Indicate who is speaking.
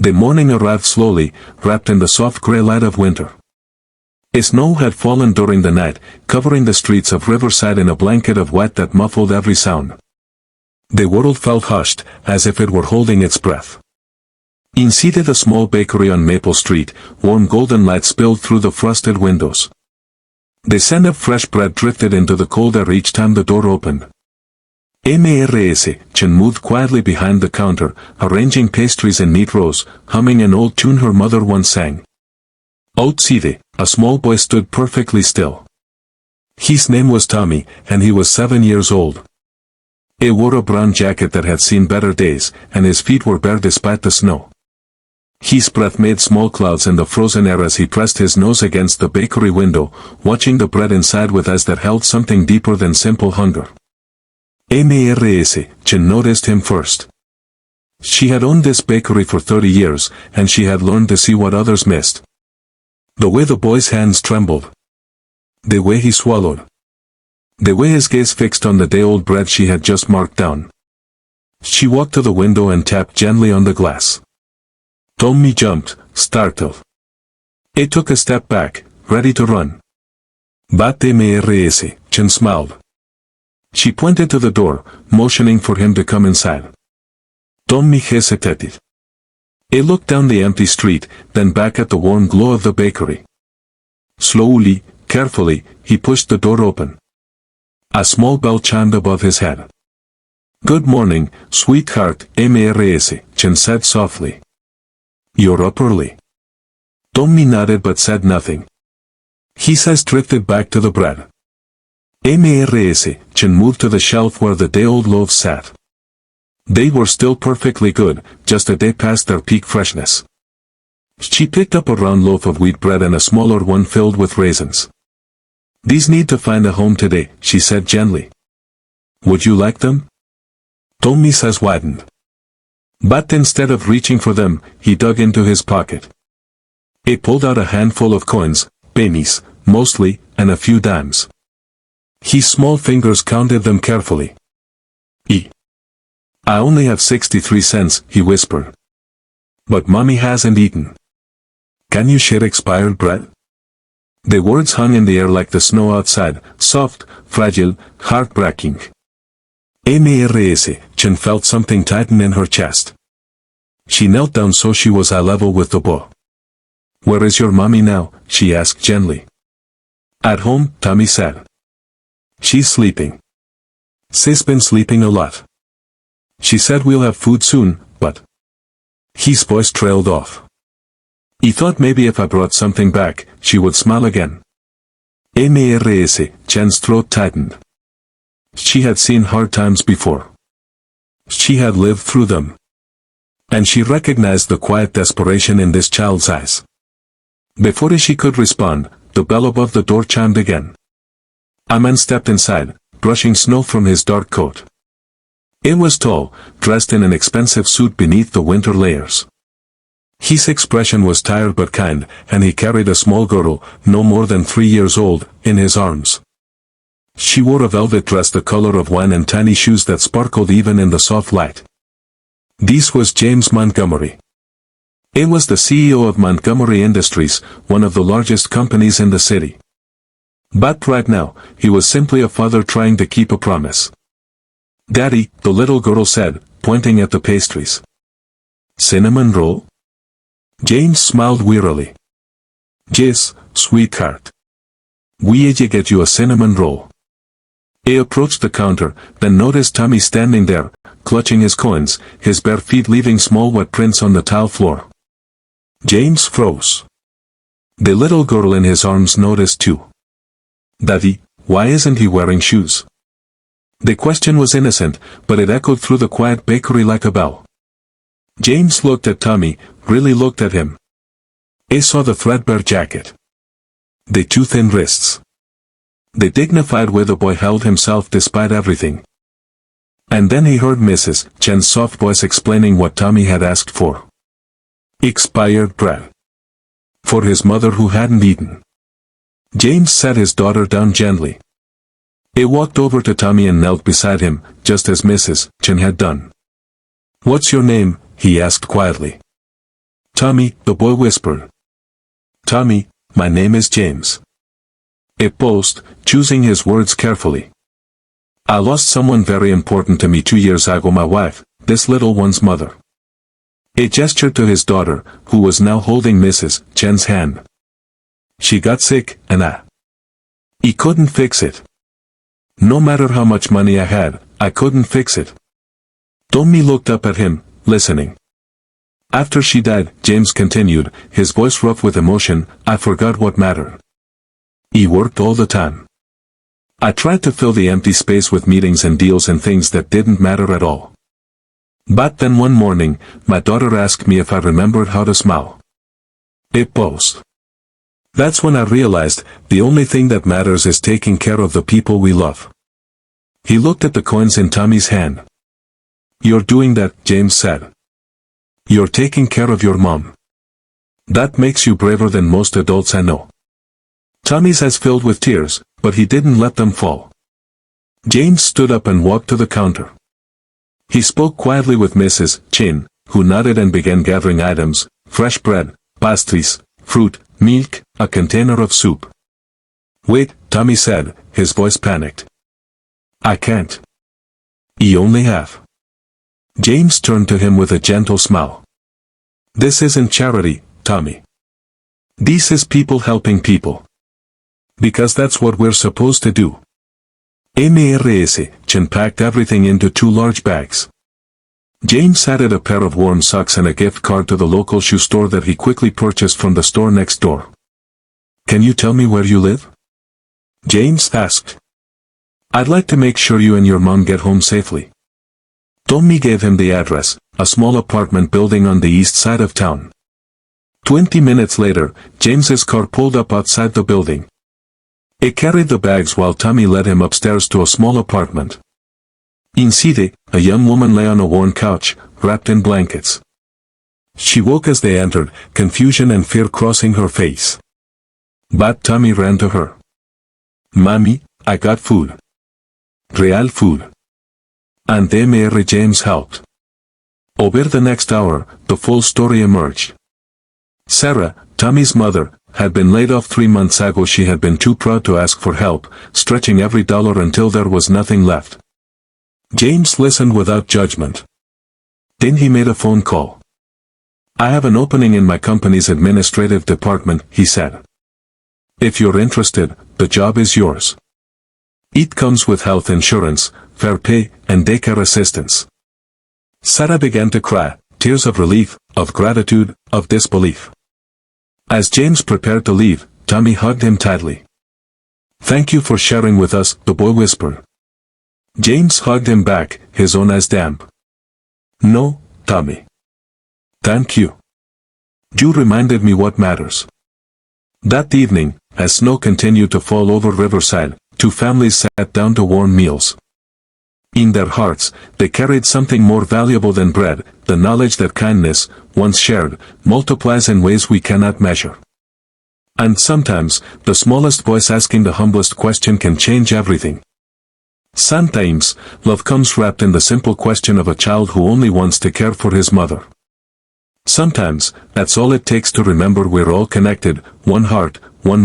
Speaker 1: The morning arrived slowly, wrapped in the soft gray light of winter. Snow had fallen during the night, covering the streets of Riverside in a blanket of wet that muffled every sound. The world felt hushed, as if it were holding its breath. Inside a small bakery on Maple Street, warm golden light spilled through the frosted windows. The scent of fresh bread drifted into the cold air each time the door opened. Mrs. Chen moved quietly behind the counter, arranging pastries in neat rows, humming an old tune her mother once sang. Outside, a small boy stood perfectly still. His name was Tommy, and he was 7 years old. He wore a brown jacket that had seen better days, and his feet were bare despite the snow. His breath made small clouds in the frozen air as he pressed his nose against the bakery window, watching the bread inside with eyes that held something deeper than simple hunger. Mrs. Chen noticed him first. She had owned this bakery for 30 years, and she had learned to see what others missed. The way the boy's hands trembled. The way he swallowed. The way his gaze fixed on the day-old bread she had just marked down. She walked to the window and tapped gently on the glass. Tommy jumped, startled. He took a step back, ready to run. But Mrs. Chen smiled. She pointed to the door, motioning for him to come inside. Tommy hesitated. He looked down the empty street, then back at the warm glow of the bakery. Slowly, carefully, he pushed the door open. A small bell chimed above his head. "Good morning, sweetheart," Mrs. Chen said softly. "You're up early." Tommy nodded but said nothing. His eyes drifted back to the bread. Mrs. Chen moved to the shelf where the day-old loaves sat. They were still perfectly good, just a day past their peak freshness. She picked up a round loaf of wheat bread and a smaller one filled with raisins. "These need to find a home today," she said gently. "Would you like them?" Tommy's eyes widened. But instead of reaching for them, he dug into his pocket. He pulled out a handful of coins, pennies, mostly, and a few dimes. His small fingers counted them carefully. "I only have 63 cents, he whispered. "But Mommy hasn't eaten. Can you share expired bread?" The words hung in the air like the snow outside, soft, fragile, heartbreaking. Mrs. Chen felt something tighten in her chest. She knelt down so she was eye level with the boy. "Where is your mommy now?" she asked gently. "At home," Tommy said. "She's sleeping. She's been sleeping a lot. She said we'll have food soon, but..." His voice trailed off. He thought maybe if I brought something back, she would smile again. Mrs. Chen's throat tightened. She had seen hard times before. She had lived through them. And she recognized the quiet desperation in this child's eyes. Before she could respond, the bell above the door chimed again. A man stepped inside, brushing snow from his dark coat. He was tall, dressed in an expensive suit beneath the winter layers. His expression was tired but kind, and he carried a small girl, no more than 3 years old, in his arms. She wore a velvet dress the color of wine and tiny shoes that sparkled even in the soft light. This was James Montgomery. He was the CEO of Montgomery Industries, one of the largest companies in the city. But right now, he was simply a father trying to keep a promise. "Daddy," the little girl said, pointing at the pastries. "Cinnamon roll?" James smiled wearily. "Yes, sweetheart. We'll get you a cinnamon roll." He approached the counter, then noticed Tommy standing there, clutching his coins, his bare feet leaving small wet prints on the tile floor. James froze. The little girl in his arms noticed too. "Daddy, why isn't he wearing shoes?" The question was innocent, but it echoed through the quiet bakery like a bell. James looked at Tommy, really looked at him. He saw the threadbare jacket. The too thin wrists. The dignified way the boy held himself despite everything. And then he heard Mrs. Chen's soft voice explaining what Tommy had asked for. Expired bread. For his mother who hadn't eaten. James set his daughter down gently. He walked over to Tommy and knelt beside him, just as Mrs. Chen had done. "What's your name?" he asked quietly. Tommy, the boy whispered. Tommy, my name is James. It paused, choosing his words carefully. I lost someone very important to me 2 years ago, my wife, this little one's mother. He gestured to his daughter, who was now holding Mrs. Chen's hand. She got sick, and he couldn't fix it. No matter how much money I had, I couldn't fix it. Tommy looked up at him, listening. After she died, James continued, his voice rough with emotion, I forgot what mattered. He worked all the time. I tried to fill the empty space with meetings and deals and things that didn't matter at all. But then one morning, my daughter asked me if I remembered how to smile. It paused. That's when I realized, the only thing that matters is taking care of the people we love. He looked at the coins in Tommy's hand. You're doing that, James said. You're taking care of your mom. That makes you braver than most adults I know. Tommy's eyes filled with tears, but he didn't let them fall. James stood up and walked to the counter. He spoke quietly with Mrs. Chen, who nodded and began gathering items, fresh bread, pastries, fruit, milk, a container of soup. Wait, Tommy said, his voice panicked. I can't. You only have. James turned to him with a gentle smile. This isn't charity, Tommy. This is people helping people. Because that's what we're supposed to do. Mrs. Chen packed everything into 2 large bags. James added a pair of warm socks and a gift card to the local shoe store that he quickly purchased from the store next door. Can you tell me where you live? James asked. I'd like to make sure you and your mom get home safely. Tommy gave him the address, a small apartment building on the east side of town. 20 minutes later, James's car pulled up outside the building. It carried the bags while Tommy led him upstairs to a small apartment. Inside, a young woman lay on a worn couch, wrapped in blankets. She woke as they entered, confusion and fear crossing her face. But Tommy ran to her. Mommy, I got food. Real food. And Mr. James helped. Over the next hour, the full story emerged. Sarah, Tommy's mother, had been laid off 3 months ago. She had been too proud to ask for help, stretching every dollar until there was nothing left. James listened without judgment. Then he made a phone call. I have an opening in my company's administrative department, he said. If you're interested, the job is yours. It comes with health insurance, fair pay, and daycare assistance. Sarah began to cry, tears of relief, of gratitude, of disbelief. As James prepared to leave, Tommy hugged him tightly. Thank you for sharing with us, the boy whispered. James hugged him back, his own eyes damp. No, Tommy. Thank you. You reminded me what matters. That evening, as snow continued to fall over Riverside, 2 families sat down to warm meals. In their hearts, they carried something more valuable than bread, the knowledge that kindness, once shared, multiplies in ways we cannot measure. And sometimes, the smallest voice asking the humblest question can change everything. Sometimes, love comes wrapped in the simple question of a child who only wants to care for his mother. Sometimes, that's all it takes to remember we're all connected, one heart, one